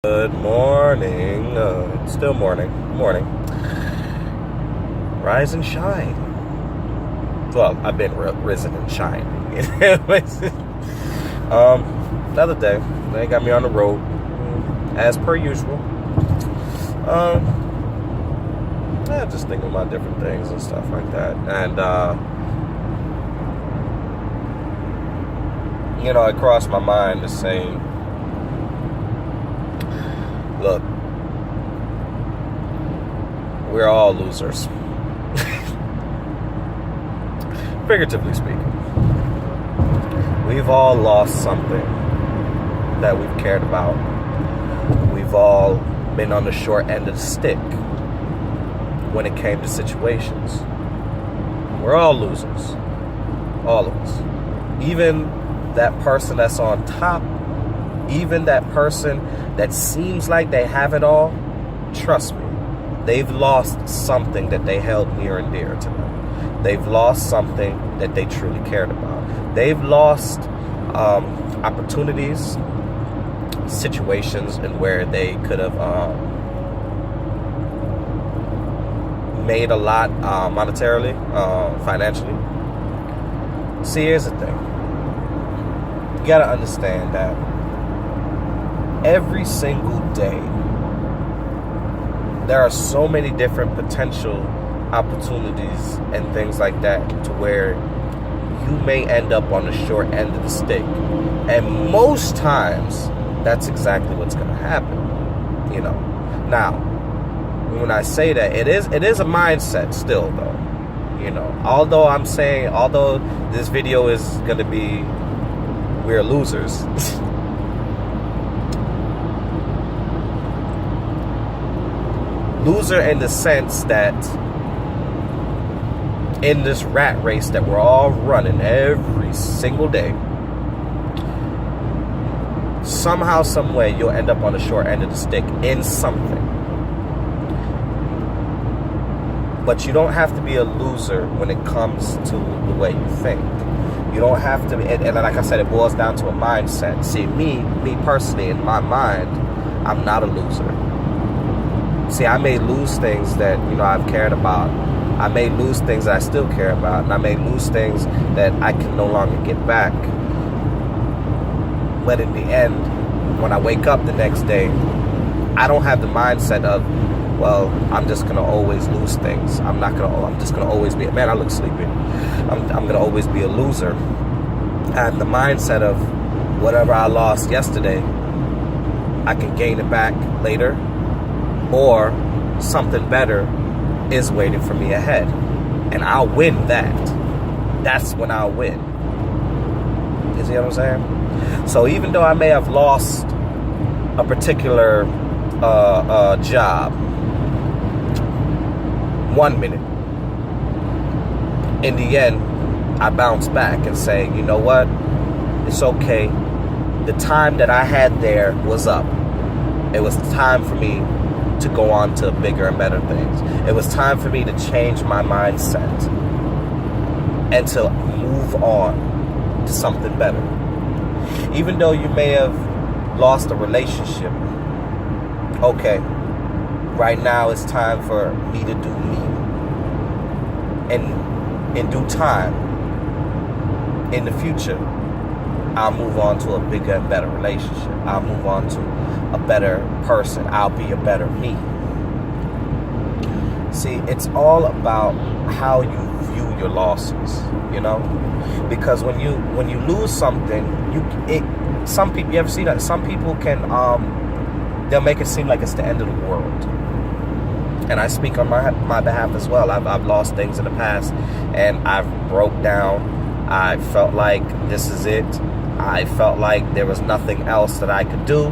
Good morning. Still morning. Morning. Rise and shine. Well, I've been risen and shine. Another day. They got me on the road, as per usual. Yeah, just thinking about different things and stuff like that. And it crossed my mind to say, look, we're all losers. Figuratively speaking. We've all lost something that we've cared about. We've all been on the short end of the stick when it came to situations. We're all losers. All of us. Even that person that's on top, even that person that seems like they have it all, trust me, they've lost something that they held near and dear to them. They've lost something that they truly cared about. They've lost opportunities, situations, and where they could have made a lot monetarily, financially. See, here's the thing. You gotta understand that every single day, there are so many different potential opportunities and things like that to where you may end up on the short end of the stick. And most times, that's exactly what's going to happen. Now, when I say that, it is a mindset still, though. Although this video is going to be, we're losers. Loser in the sense that in this rat race that we're all running every single day, somehow, some way, you'll end up on the short end of the stick in something. But you don't have to be a loser when it comes to the way you think. You don't have to be, and like I said, it boils down to a mindset. See, me personally, in my mind, I'm not a loser. See, I may lose things that, I've cared about. I may lose things that I still care about. And I may lose things that I can no longer get back. But in the end, when I wake up the next day, I don't have the mindset of, well, I'm just going to always lose things. I'm just going to always be, man, I look sleepy. I'm going to always be a loser. I have the mindset of whatever I lost yesterday, I can gain it back later. Or something better is waiting for me ahead. And I'll win that. That's when I'll win. You see what I'm saying? So even though I may have lost a particular job 1 minute, in the end, I bounce back and say, you know what? It's okay. The time that I had there was up. It was time for me to go on to bigger and better things. It was time for me to change my mindset and to move on to something better. Even though you may have lost a relationship, okay, right now it's time for me to do me. And in due time, in the future, I'll move on to a bigger and better relationship. I'll move on to a better person. I'll be a better me. See, it's all about how you view your losses, because when you lose something, some people, you ever see that? Some people can they'll make it seem like it's the end of the world. And I speak on my behalf as well. I've lost things in the past, and I've broke down. I felt like this is it. I felt like there was nothing else that I could do.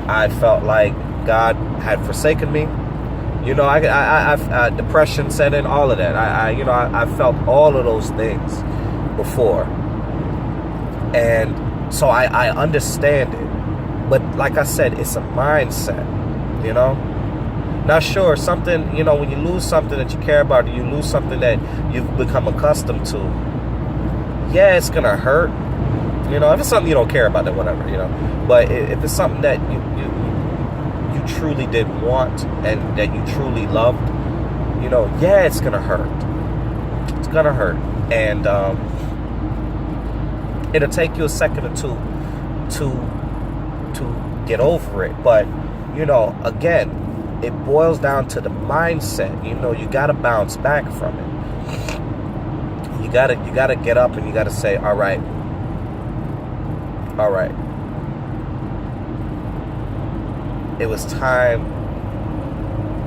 I felt like God had forsaken me. I depression set in, all of that. I felt all of those things before. And so I understand it. But like I said, it's a mindset, Now, sure, something, when you lose something that you care about, or you lose something that you've become accustomed to, yeah, it's going to hurt. If it's something you don't care about, then whatever, But if it's something that you truly did want and that you truly loved, you know, yeah, it's gonna hurt. It's gonna hurt, and it'll take you a second or two to get over it. But you know, again, it boils down to the mindset. You know, you gotta bounce back from it. You gotta get up and you gotta say, all right. It was time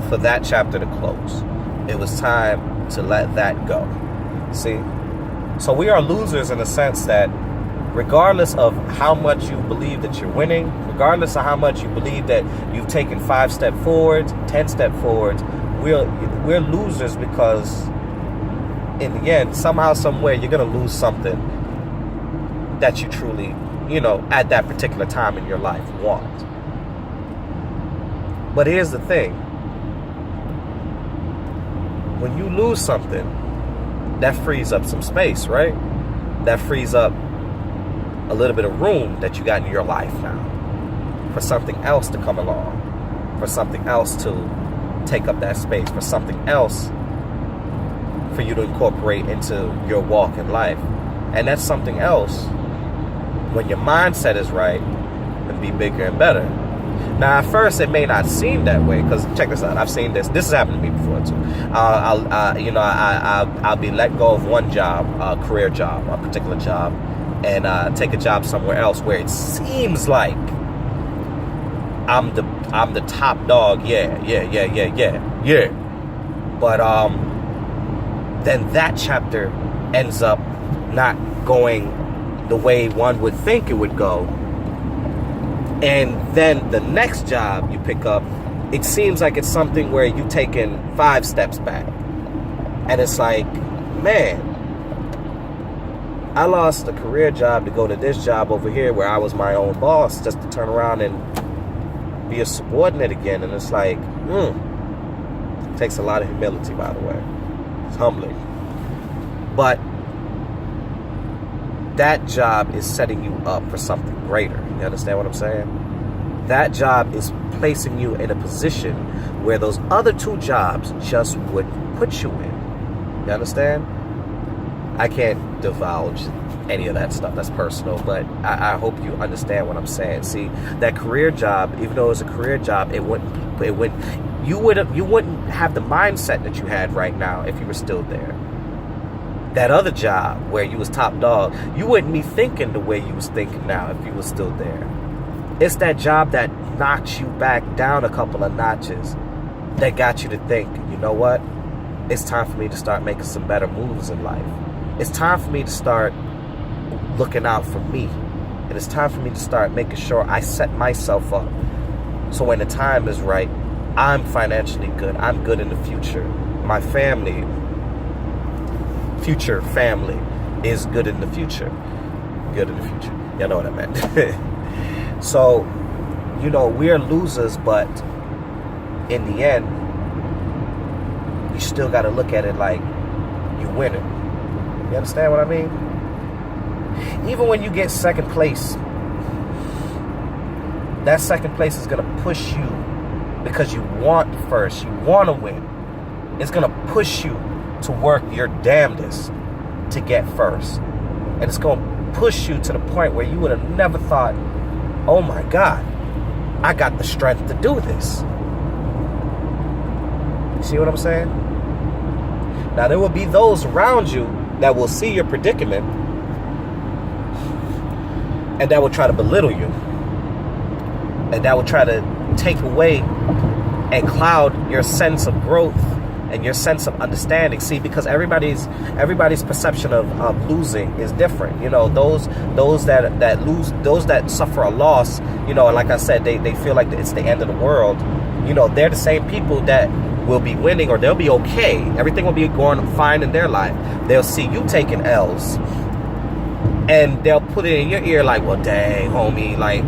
for that chapter to close. It was time to let that go. See? So we are losers in the sense that regardless of how much you believe that you're winning, regardless of how much you believe that you've taken 5 steps forward, 10 steps forward, we're losers because in the end, somehow, somewhere, you're going to lose something that you truly, you know, at that particular time in your life want. But here's the thing. When you lose something, that frees up some space, right? That frees up a little bit of room that you got in your life now for something else to come along, for something else to take up that space, for something else for you to incorporate into your walk in life. And that's something else, when your mindset is right, and be bigger and better. Now, at first, it may not seem that way, because check this out. I've seen this. This has happened to me before too. I'll be let go of one job, a career job, a particular job, and take a job somewhere else where it seems like I'm the top dog. Yeah. But then that chapter ends up not going the way one would think it would go. And then the next job you pick up, it seems like it's something where you've taken 5 steps back. And it's like, man, I lost a career job to go to this job over here where I was my own boss, just to turn around and be a subordinate again. And it's like, it takes a lot of humility, by the way. It's humbling. But that job is setting you up for something greater. You understand what I'm saying? That job is placing you in a position where those other 2 jobs just wouldn't put you in. You understand? I can't divulge any of that stuff. That's personal, but I hope you understand what I'm saying. See, that career job, even though it was a career job, you wouldn't have the mindset that you had right now if you were still there. That other job where you was top dog, you wouldn't be thinking the way you was thinking now if you was still there. It's that job that knocked you back down a couple of notches that got you to think, you know what? It's time for me to start making some better moves in life. It's time for me to start looking out for me. And it's time for me to start making sure I set myself up so when the time is right, I'm financially good. I'm good in the future. My family, future family, is good in the future. Good in the future. You know what I meant. So, you know, we're losers, but in the end, you still got to look at it like you winning. You understand what I mean? Even when you get second place, that second place is going to push you because you want first. You want to win. It's going to push you to work your damnedest to get first. And it's going to push you to the point where you would have never thought, oh my God, I got the strength to do this. You see what I'm saying? Now, there will be those around you that will see your predicament and that will try to belittle you. And that will try to take away and cloud your sense of growth and your sense of understanding. See, because everybody's perception of losing is different. You know, those that lose, those that suffer a loss, you know, and like I said, they feel like it's the end of the world. You know, they're the same people that will be winning, or they'll be okay. Everything will be going fine in their life. They'll see you taking L's, and they'll put it in your ear like, well, dang, homie, like,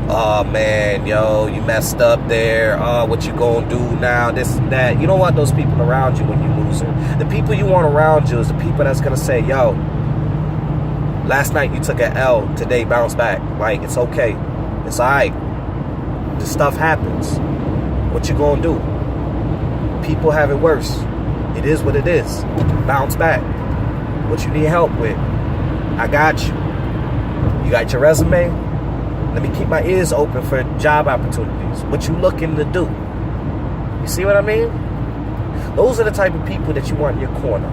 oh man, yo, you messed up there. What you gonna do now? This and that. You don't want those people around you when you loser. The people you want around you is the people that's gonna say, yo, last night you took an L, today bounce back. Like, it's okay. It's alright. the stuff happens. What you gonna do? People have it worse. It is what it is. Bounce back. What you need help with, I got you. You got your resume? Let me keep my ears open for job opportunities. What you looking to do? You see what I mean? Those are the type of people that you want in your corner.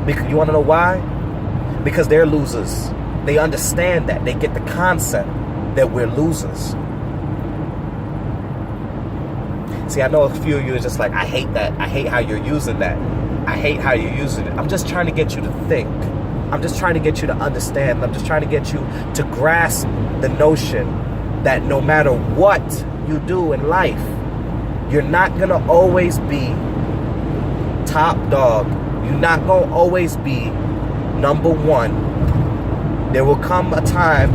Because you want to know why? Because they're losers. They understand that. They get the concept that we're losers. See, I know a few of you are just like, I hate that. I hate how you're using that. I hate how you're using it. I'm just trying to get you to think. I'm just trying to get you to understand. I'm just trying to get you to grasp the notion that no matter what you do in life, you're not going to always be top dog. You're not going to always be number one. There will come a time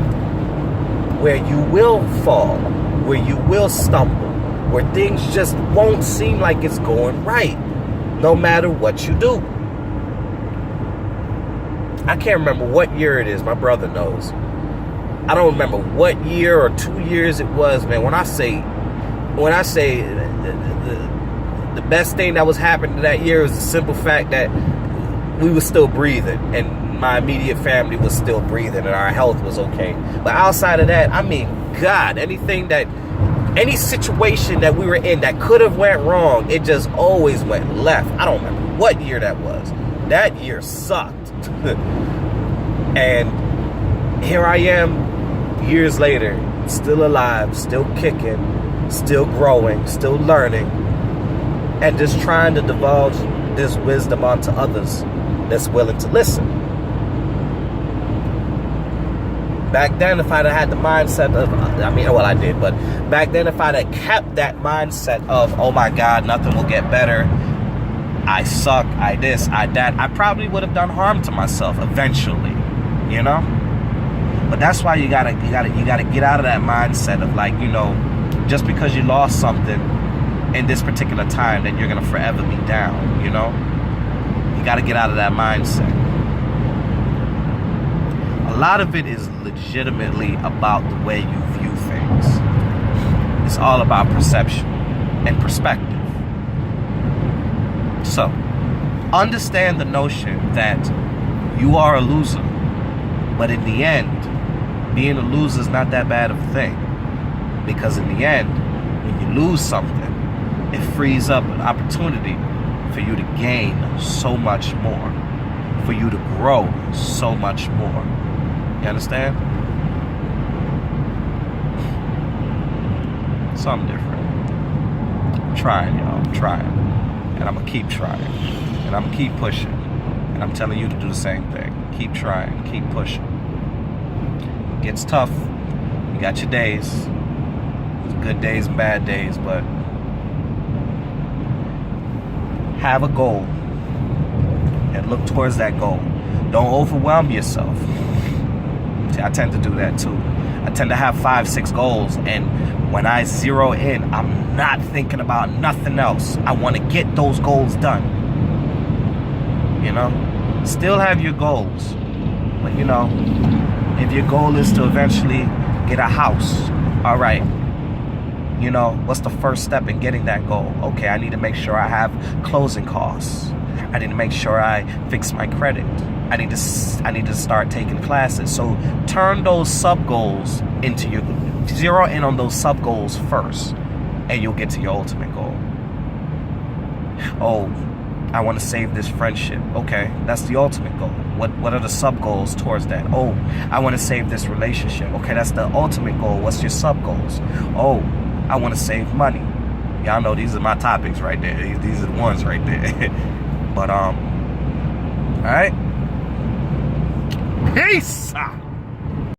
where you will fall, where you will stumble, where things just won't seem like it's going right, no matter what you do. I can't remember what year it is. My brother knows. I don't remember what year or 2 years it was, man. When I say the best thing that was happening that year was the simple fact that we were still breathing and my immediate family was still breathing and our health was okay. But outside of that, I mean, God, any situation that we were in that could have went wrong, it just always went left. I don't remember what year that was. That year sucked. And here I am, years later, still alive, still kicking, still growing, still learning, and just trying to divulge this wisdom onto others that's willing to listen. Back then, if I'd had the mindset of, I did, but back then, if I'd have kept that mindset of, oh my God, nothing will get better, I suck, I this, I that, I probably would have done harm to myself eventually, you know? But that's why you gotta get out of that mindset of like, you know, just because you lost something in this particular time, then you're gonna forever be down, you know? You gotta get out of that mindset. A lot of it is legitimately about the way you view things. It's all about perception and perspective. So, understand the notion that you are a loser, but in the end, being a loser is not that bad of a thing. Because in the end, when you lose something, it frees up an opportunity for you to gain so much more, for you to grow so much more. You understand? Something different. I'm trying, y'all. I'm trying. And I'm going to keep trying. And I'm going to keep pushing. And I'm telling you to do the same thing. Keep trying. Keep pushing. It gets tough. You got your days. Good days and bad days. But have a goal. And look towards that goal. Don't overwhelm yourself. See, I tend to do that too. I tend to have 5-6 goals, and when I zero in, I'm not thinking about nothing else. I want to get those goals done. You know? Still have your goals. But you know, if your goal is to eventually get a house, all right. You know, what's the first step in getting that goal? Okay, I need to make sure I have closing costs. I need to make sure I fix my credit. I need to start taking classes. So turn those sub goals into your, zero in on those sub goals first, and you'll get to your ultimate goal. Oh, I want to save this friendship. Okay, that's the ultimate goal. What are the sub goals towards that? Oh, I want to save this relationship. Okay, that's the ultimate goal. What's your sub goals? Oh, I want to save money. Y'all know these are my topics right there. These are the ones right there. But all right. Peace.